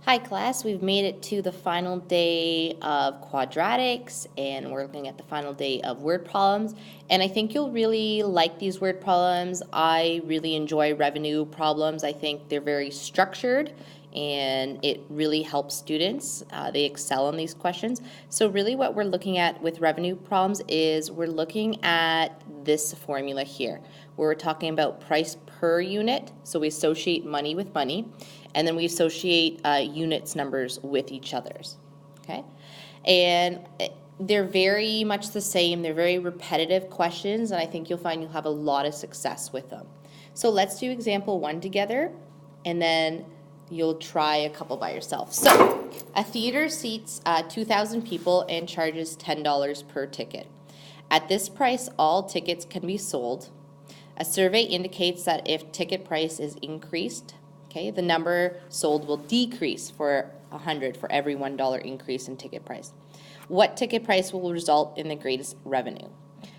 Hi class, we've made it to the final day of quadratics and we're looking at the final day of word problems, and I think you'll really like these word problems. I really enjoy revenue problems. I think they're very structured and it really helps students. They excel on these questions. So really what we're looking at with revenue problems is we're looking at this formula here. We're talking about price per unit, so we associate money with money, and then we associate units numbers with each other's, okay? And they're very much the same. They're very repetitive questions, and I think you'll find you'll have a lot of success with them. So let's do example 1 together, and then you'll try a couple by yourself. So a theater seats 2,000 people and charges $10 per ticket. At this price, all tickets can be sold. A survey indicates that if ticket price is increased, okay, the number sold will decrease for 100 for every $1 increase in ticket price. What ticket price will result in the greatest revenue?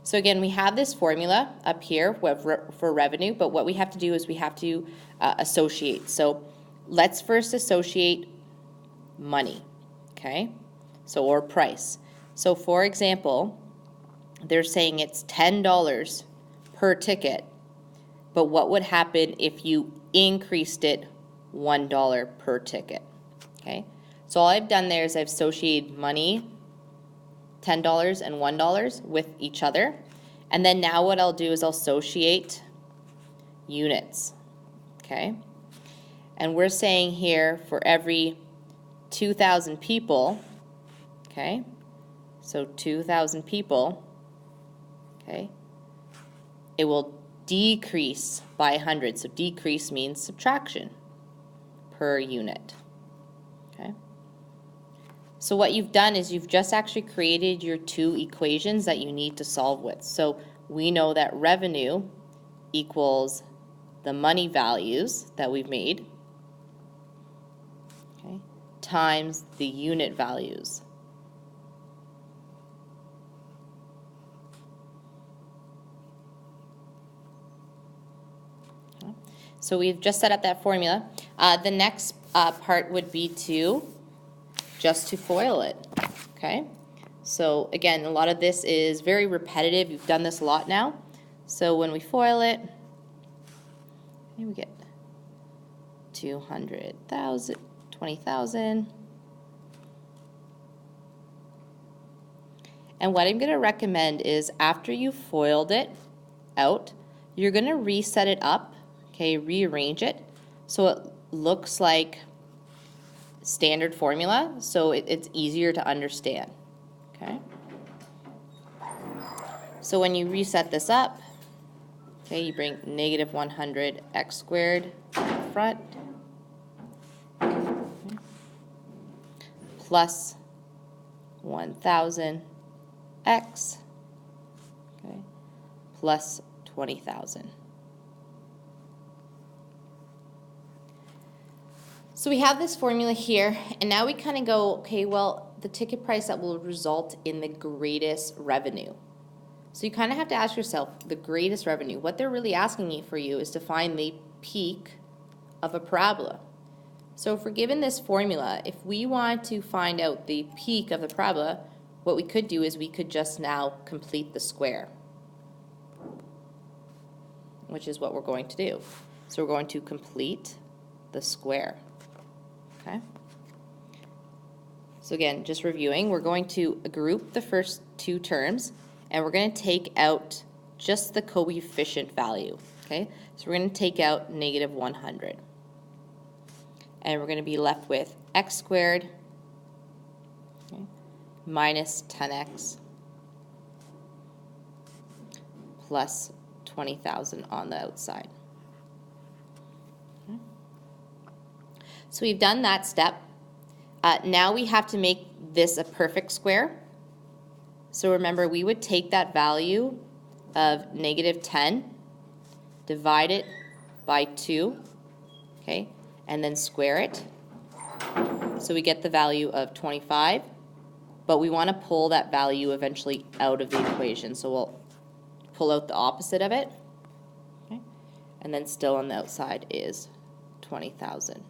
So again, we have this formula up here for revenue, but what we have to do is we have to associate. So let's first associate money, okay? So, or price. So for example, they're saying it's $10 per ticket, but what would happen if you increased it $1 per ticket? Okay, so all I've done there is I've associated money, $10 and $1 with each other, and then now what I'll do is I'll associate units, okay? And we're saying here for every 2,000 people, okay, so 2,000 people, okay, it will decrease by 100. So decrease means subtraction per unit. Okay. So what you've done is you've just actually created your two equations that you need to solve with. So we know that revenue equals the money values that we've made, okay, times the unit values. So we've just set up that formula. The next part would be to FOIL it, okay? So again, a lot of this is very repetitive. You've done this a lot now. So when we FOIL it, here we get 200,000, 20,000. And what I'm going to recommend is after you've FOILed it out, you're going to reset it up. Okay, rearrange it so it looks like standard formula, so it's easier to understand. Okay. So when you reset this up, okay, you bring negative 100 x squared in front, okay, plus 1,000 x, okay, plus 20,000. So we have this formula here, and now we kind of go, okay, well, the ticket price that will result in the greatest revenue. So you kind of have to ask yourself, the greatest revenue, what they're really asking you for you is to find the peak of a parabola. So if we're given this formula, if we want to find out the peak of the parabola, what we could do is we could just now complete the square, which is what we're going to do. So we're going to complete the square. Okay. So again, just reviewing, we're going to group the first two terms, and we're going to take out just the coefficient value. Okay, so we're going to take out negative 100, and we're going to be left with x squared, okay, minus 10x plus 20,000 on the outside. So we've done that step. Now we have to make this a perfect square. So remember, we would take that value of negative 10, divide it by 2, okay, and then square it. So we get the value of 25, but we want to pull that value eventually out of the equation. So we'll pull out the opposite of it, okay, and then still on the outside is 20,000.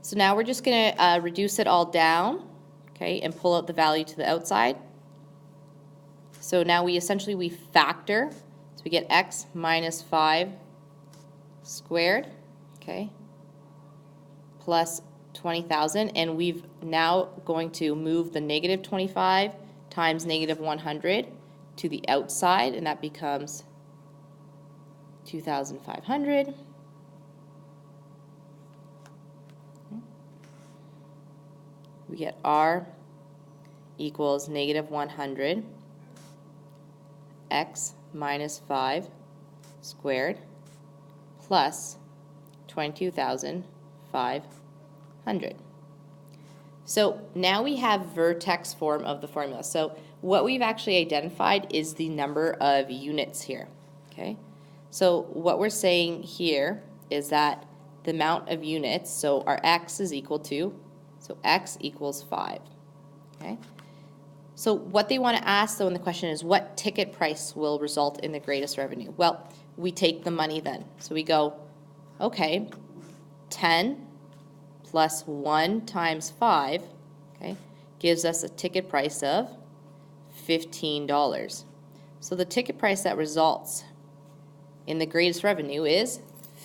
So now we're just going to reduce it all down, okay, and pull out the value to the outside. So now we factor, so we get x minus 5 squared, okay, plus 20,000, and we've now going to move the negative 25 times negative 100 to the outside, and that becomes 2,500. We get r equals negative 100 x minus 5 squared plus 22,500. So now we have vertex form of the formula. So what we've actually identified is the number of units here, okay? So what we're saying here is that the amount of units, so our x is equal to, so x equals 5, okay? So what they want to ask, though, in the question is, what ticket price will result in the greatest revenue? Well, we take the money then. So we go, okay, 10 plus 1 times 5, okay, gives us a ticket price of $15. So the ticket price that results in the greatest revenue is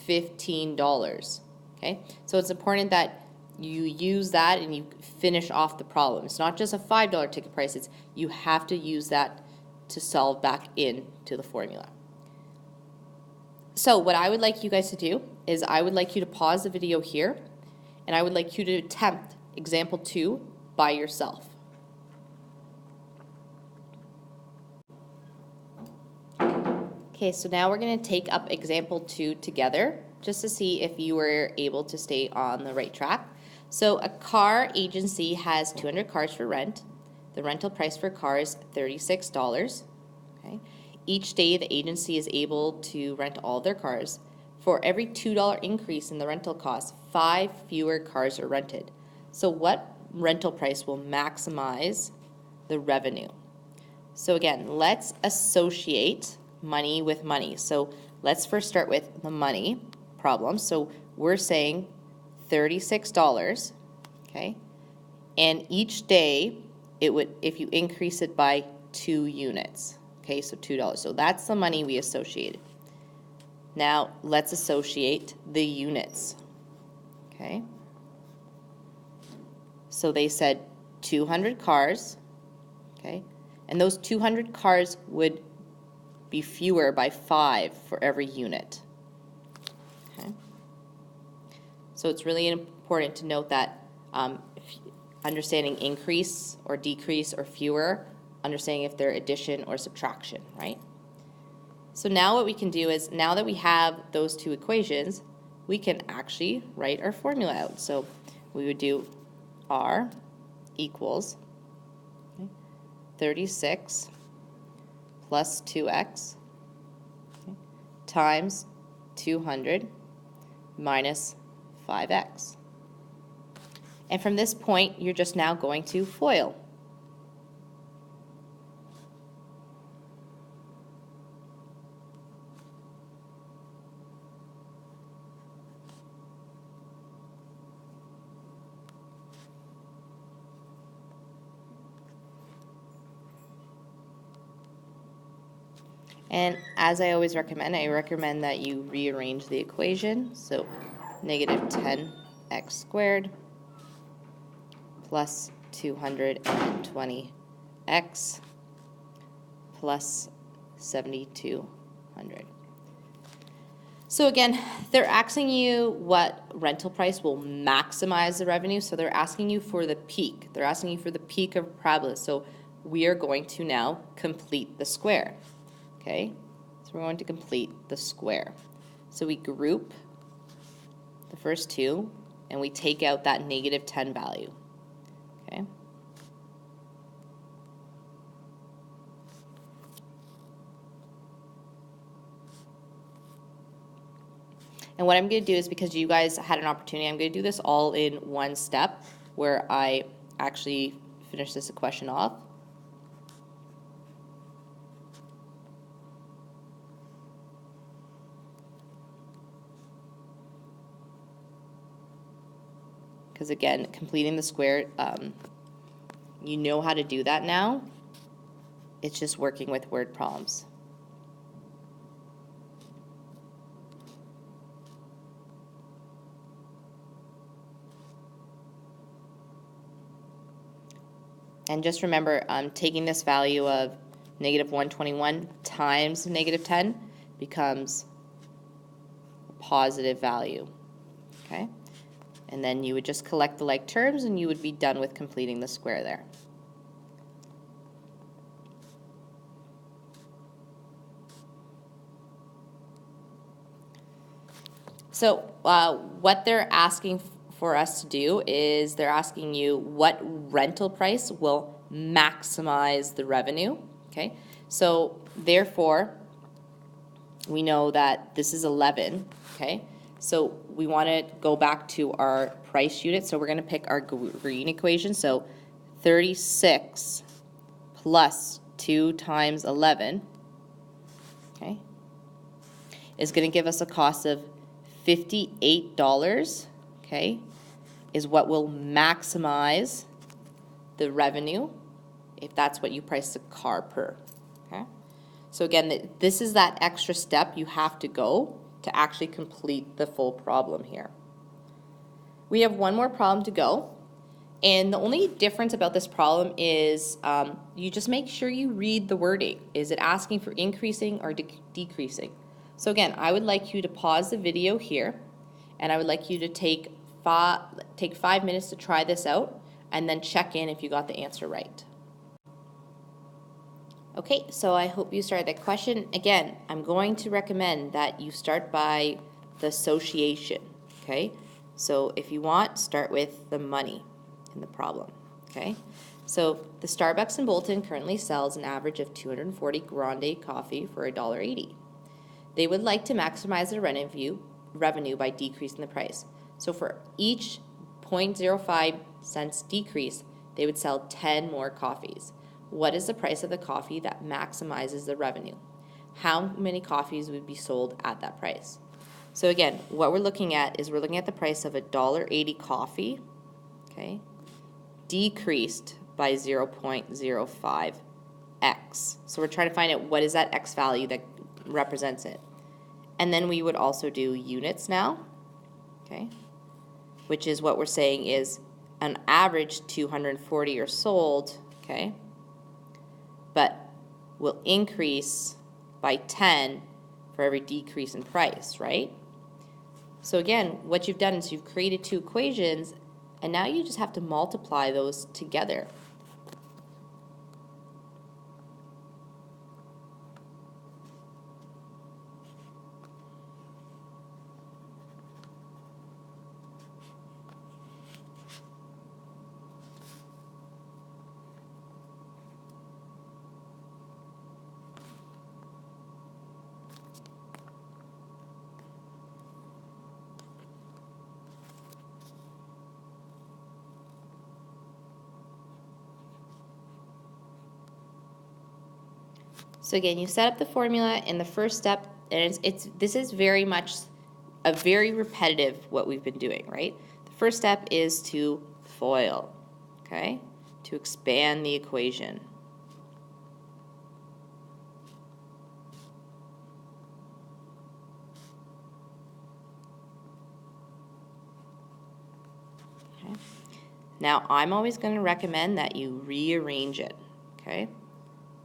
$15, okay? So it's important that you use that and you finish off the problem. It's not just a $5 ticket price, it's you have to use that to solve back into the formula. So what I would like you guys to do is I would like you to pause the video here, and I would like you to attempt example 2 by yourself. Okay, so now we're going to take up example 2 together just to see if you were able to stay on the right track. So a car agency has 200 cars for rent. The rental price for a car is $36. Okay. Each day the agency is able to rent all their cars. For every $2 increase in the rental cost, 5 fewer cars are rented. So what rental price will maximize the revenue? So again, let's associate money with money. So let's first start with the money problem. So we're saying $36, okay? And each day it would, if you increase it by 2 units, okay, so $2. So that's the money we associated. Now let's associate the units, okay? So they said 200 cars, okay? And those 200 cars would be fewer by 5 for every unit, okay? So it's really important to note that understanding increase or decrease or fewer, understanding if they're addition or subtraction, right? So now what we can do is, now that we have those two equations, we can actually write our formula out. So we would do R equals 36 plus 2x times 200 minus 5x. And from this point, you're just now going to FOIL. And as I always recommend, I recommend that you rearrange the equation. So negative 10x squared plus 220x plus 7,200. So again, they're asking you what rental price will maximize the revenue. So they're asking you for the peak. They're asking you for the peak of parabola. So we are going to now complete the square. Okay, so we're going to complete the square. So we group the first two, and we take out that negative 10 value. Okay. And what I'm going to do is, because you guys had an opportunity, I'm going to do this all in one step where I actually finish this question off. because again, completing the square, you know how to do that now. It's just working with word problems. And just remember, taking this value of negative 121 times negative 10 becomes a positive value, okay? And then you would just collect the like terms and you would be done with completing the square there. So what they're asking for us to do is they're asking you what rental price will maximize the revenue, okay? So therefore, we know that this is 11, okay? So we want to go back to our price unit. So we're going to pick our green equation. So 36 plus 2 times 11, okay, is going to give us a cost of $58, okay, is what will maximize the revenue if that's what you price the car per, okay? So again, this is that extra step you have to go to actually complete the full problem here. We have one more problem to go, and the only difference about this problem is you just make sure you read the wording. Is it asking for increasing or decreasing? So again, I would like you to pause the video here, and I would like you to take 5 minutes to try this out, and then check in if you got the answer right. Okay, so I hope you started that question. Again, I'm going to recommend that you start by the association, okay? So if you want, start with the money in the problem, okay? So the Starbucks in Bolton currently sells an average of 240 grande coffee for $1.80. They would like to maximize their revenue by decreasing the price. So for each 0.05 cents decrease, they would sell 10 more coffees. What is the price of the coffee that maximizes the revenue? How many coffees would be sold at that price? So again, what we're looking at is we're looking at the price of $1.80 coffee, okay, decreased by 0.05x. So we're trying to find out what is that x value that represents it. And then we would also do units now, okay, which is what we're saying is an average 240 are sold, okay, but will increase by 10 for every decrease in price, right? So again, what you've done is you've created two equations, and now you just have to multiply those together. So again, you set up the formula in the first step, and this is very much a very repetitive what we've been doing, right? The first step is to FOIL, okay? To expand the equation. Okay. Now, I'm always going to recommend that you rearrange it, okay?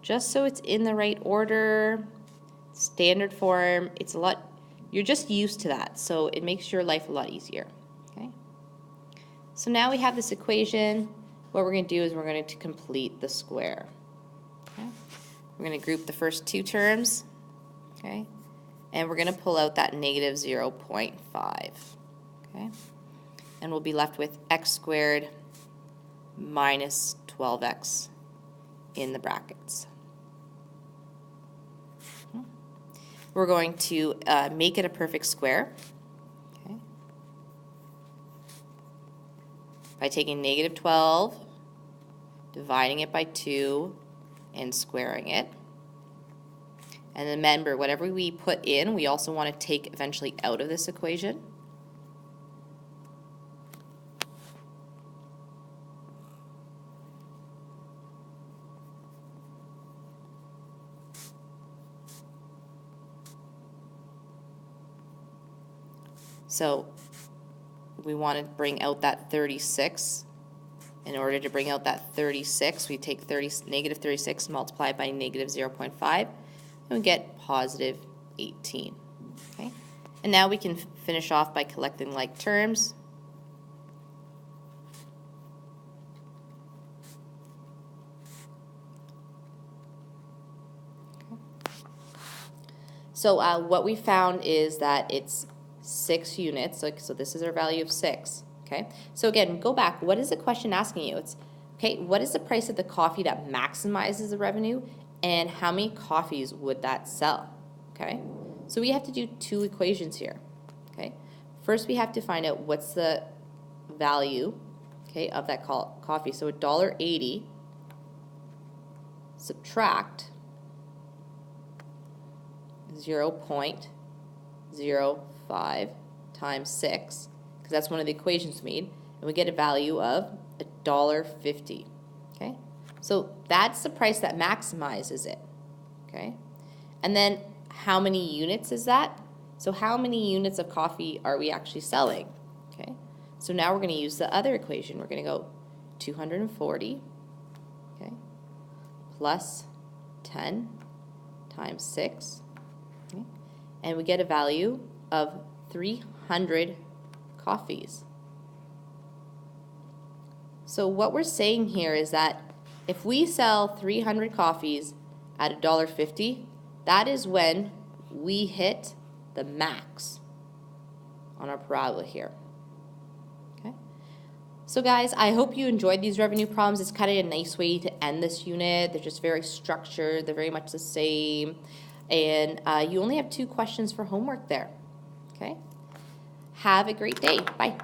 Just so it's in the right order, standard form. It's a lot, you're just used to that, so it makes your life a lot easier, okay? So now we have this equation. What we're going to do is we're going to complete the square, okay? We're going to group the first two terms, okay? And we're going to pull out that negative 0.5, okay? And we'll be left with x squared minus 12x in the brackets. We're going to make it a perfect square, okay, by taking negative 12, dividing it by 2, and squaring it. And remember, whatever we put in, we also want to take eventually out of this equation. So we want to bring out that 36. In order to bring out that 36, we take negative 36 multiplied by negative 0.5, and we get positive 18. Okay? And now we can finish off by collecting like terms. So what we found is that it's 6 units. So this is our value of 6. Okay. So again, go back. What is the question asking you? It's, okay, what is the price of the coffee that maximizes the revenue, and how many coffees would that sell? Okay. So we have to do 2 equations here. Okay. First, we have to find out what's the value, okay, of that coffee. So $1.80 subtract 0.05 times 6, because that's one of the equations we made, and we get a value of $1.50. Okay, so that's the price that maximizes it. Okay, and then how many units is that? So how many units of coffee are we actually selling? Okay, so now we're going to use the other equation. We're going to go 240, okay, plus 10 times 6, okay, and we get a value of 300 coffees. So what we're saying here is that if we sell 300 coffees at $1.50, that is when we hit the max on our parabola here. Okay. So guys, I hope you enjoyed these revenue problems. It's kind of a nice way to end this unit. They're just very structured. They're very much the same. And you only have 2 questions for homework there. Okay. Have a great day. Bye.